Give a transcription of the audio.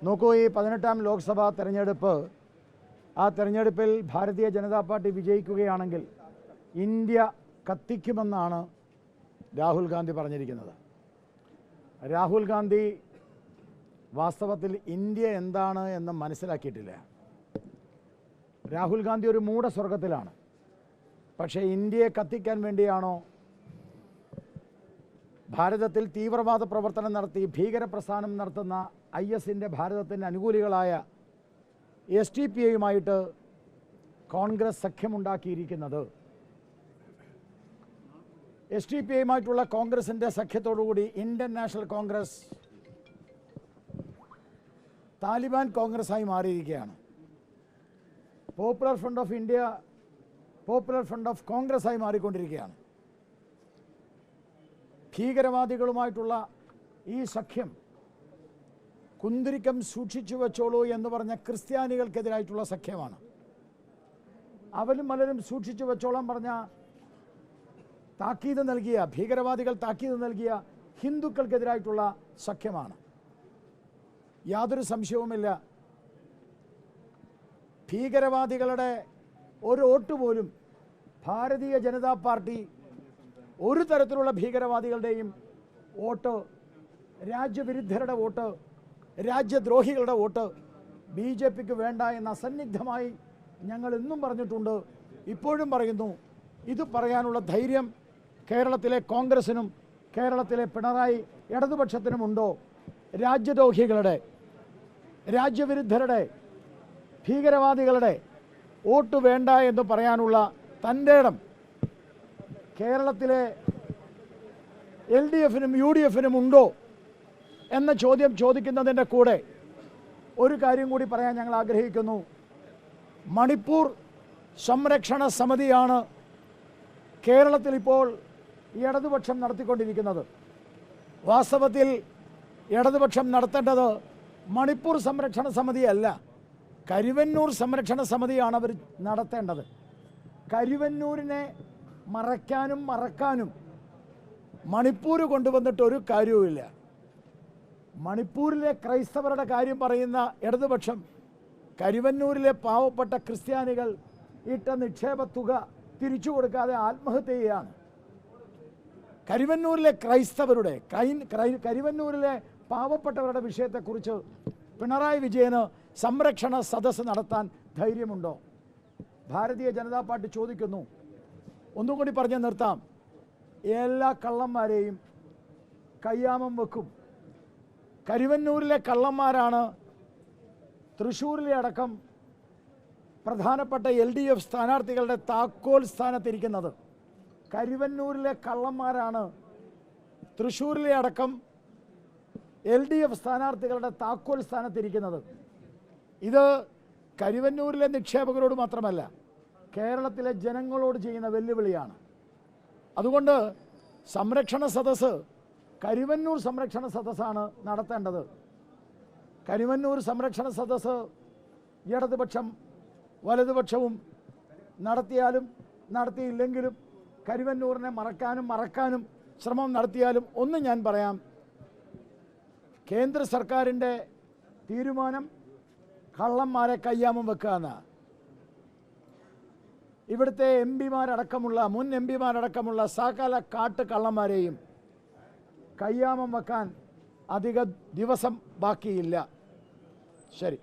നോക്കൂ, ഈ 18ാം ലോക്സഭാ തെരഞ്ഞെടുപ്പ്, ആ തെരഞ്ഞെടുപ്പിൽ ഭാരതീയ ജനതാ പാർട്ടി വിജയിക്കുകയാണെങ്കിൽ ഇന്ത്യ കത്തിക്കുമെന്നാണ് രാഹുൽ ഗാന്ധി പറഞ്ഞിരിക്കുന്നത്. രാഹുൽ ഗാന്ധി വാസ്തവത്തിൽ ഇന്ത്യ എന്താണ് എന്ന് മനസ്സിലാക്കിയിട്ടില്ല. രാഹുൽ ഗാന്ധി ഒരു മൂഢസ്വർഗത്തിലാണ്. പക്ഷേ ഇന്ത്യയെ കത്തിക്കാൻ വേണ്ടിയാണോ ഭാരതത്തിൽ തീവ്രവാദ പ്രവർത്തനം നടത്തി ഭീകരപ്രസ്ഥാനം നടത്തുന്ന IS-ൻ്റെ ഭാരതത്തിൻ്റെ അനുകൂലികളായ SDPIയുമായിട്ട് കോൺഗ്രസ് സഖ്യമുണ്ടാക്കിയിരിക്കുന്നത്? SDPIയുമായിട്ടുള്ള കോൺഗ്രസിൻ്റെ സഖ്യത്തോടുകൂടി ഇന്ത്യൻ നാഷണൽ കോൺഗ്രസ് താലിബാൻ കോൺഗ്രസ്സായി മാറിയിരിക്കുകയാണ്. Popular front of India popular front of കോൺഗ്രസ്സായി മാറിക്കൊണ്ടിരിക്കുകയാണ്. ഭീകരവാദികളുമായിട്ടുള്ള ഈ സഖ്യം കുന്തിരിക്കം സൂക്ഷിച്ചു വെച്ചോളൂ എന്ന് പറഞ്ഞ ക്രിസ്ത്യാനികൾക്കെതിരായിട്ടുള്ള സഖ്യമാണ്. അവരും പലരും സൂക്ഷിച്ചു വെച്ചോളാൻ പറഞ്ഞ താക്കീത് നൽകിയ ഭീകരവാദികൾ താക്കീത് നൽകിയ ഹിന്ദുക്കൾക്കെതിരായിട്ടുള്ള സഖ്യമാണ്. യാതൊരു സംശയവുമില്ല, ഭീകരവാദികളുടെ ഒരു വോട്ട് പോലും ഭാരതീയ ജനതാ പാർട്ടി ഒരു തരത്തിലുള്ള ഭീകരവാദികളുടെയും വോട്ട്, രാജ്യവിരുദ്ധരുടെ വോട്ട്, രാജ്യദ്രോഹികളുടെ വോട്ട് BJPക്ക് വേണ്ട എന്ന് അസന്നിഗ്ധമായി ഞങ്ങൾ എന്നും പറഞ്ഞിട്ടുണ്ട്, ഇപ്പോഴും പറയുന്നു. ഇത് പറയാനുള്ള ധൈര്യം കേരളത്തിലെ കോൺഗ്രസിനും കേരളത്തിലെ പിണറായി ഇടതുപക്ഷത്തിനുമുണ്ടോ? രാജ്യദ്രോഹികളുടെ, രാജ്യവിരുദ്ധരുടെ, ഭീകരവാദികളുടെ വോട്ട് വേണ്ട എന്ന് പറയാനുള്ള തൻ്റെ ഇടം കേരളത്തിലെ LDFനും UDFനും ഉണ്ടോ എന്ന ചോദ്യം ചോദിക്കുന്നതിൻ്റെ കൂടെ ഒരു കാര്യം കൂടി പറയാൻ ഞങ്ങൾ ആഗ്രഹിക്കുന്നു. മണിപ്പൂർ സംരക്ഷണ സമിതിയാണ് കേരളത്തിൽ ഇപ്പോൾ ഇടതുപക്ഷം നടത്തിക്കൊണ്ടിരിക്കുന്നത്. വാസ്തവത്തിൽ ഇടതുപക്ഷം നടത്തേണ്ടത് മണിപ്പൂർ സംരക്ഷണ സമിതിയല്ല, കരുവന്നൂർ സംരക്ഷണ സമിതിയാണ് അവർ നടത്തേണ്ടത്. കരുവന്നൂരിനെ മറയ്ക്കാനും മറക്കാനും മണിപ്പൂർ കൊണ്ടുവന്നിട്ട് ഒരു കാര്യവുമില്ല. മണിപ്പൂരിലെ ക്രൈസ്തവരുടെ കാര്യം പറയുന്ന ഇടതുപക്ഷം കരുവന്നൂരിലെ പാവപ്പെട്ട ക്രിസ്ത്യാനികൾ ഇട്ട നിക്ഷേപ തുക തിരിച്ചു കൊടുക്കാതെ ആത്മഹത്യ ചെയ്യുകയാണ്. കരുവന്നൂരിലെ ക്രൈസ്തവരുടെ, കരുവന്നൂരിലെ പാവപ്പെട്ടവരുടെ വിഷയത്തെക്കുറിച്ച് പിണറായി വിജയന് സംരക്ഷണ സദസ്സ് നടത്താൻ ധൈര്യമുണ്ടോ? ഭാരതീയ ജനതാ പാർട്ടി ചോദിക്കുന്നു. ഒന്നും കൂടി പറഞ്ഞ് നിർത്താം. എല്ലാ കള്ളന്മാരെയും കയ്യാമം വെക്കും. കരുവന്നൂരിലെ കള്ളന്മാരാണ് തൃശ്ശൂരിലെ അടക്കം പ്രധാനപ്പെട്ട LDF സ്ഥാനാർത്ഥികളുടെ താക്കോൽ സ്ഥാനത്തിരിക്കുന്നത്. കരുവന്നൂരിലെ കള്ളന്മാരാണ് തൃശ്ശൂരിലെ അടക്കം LDF സ്ഥാനാർത്ഥികളുടെ താക്കോൽ സ്ഥാനത്തിരിക്കുന്നത്. ഇത് കരുവന്നൂരിലെ നിക്ഷേപകരോട് മാത്രമല്ല, കേരളത്തിലെ ജനങ്ങളോട് ചെയ്യുന്ന വെല്ലുവിളിയാണ്. അതുകൊണ്ട് സംരക്ഷണ സദസ്സ് കരുവന്നൂർ സംരക്ഷണ സദസ്സാണ് നടത്തേണ്ടത്. കരുവന്നൂർ സംരക്ഷണ സദസ്സ് ഇടതുപക്ഷം വലതുപക്ഷവും നടത്തിയാലും നടത്തിയില്ലെങ്കിലും കരുവന്നൂരിനെ മറക്കാനും ശ്രമം നടത്തിയാലും ഒന്ന് ഞാൻ പറയാം, കേന്ദ്ര സർക്കാരിൻ്റെ തീരുമാനം കള്ളന്മാരെ കയ്യാമം വെക്കുക എന്നാണ്. ഇവിടുത്തെ MP-മാരടക്കമുള്ള മുൻ MP-മാരടക്കമുള്ള സകല കാട്ട് കള്ളന്മാരെയും കയ്യാമം വെക്കാൻ അധിക ദിവസം ബാക്കിയില്ല. ശരി.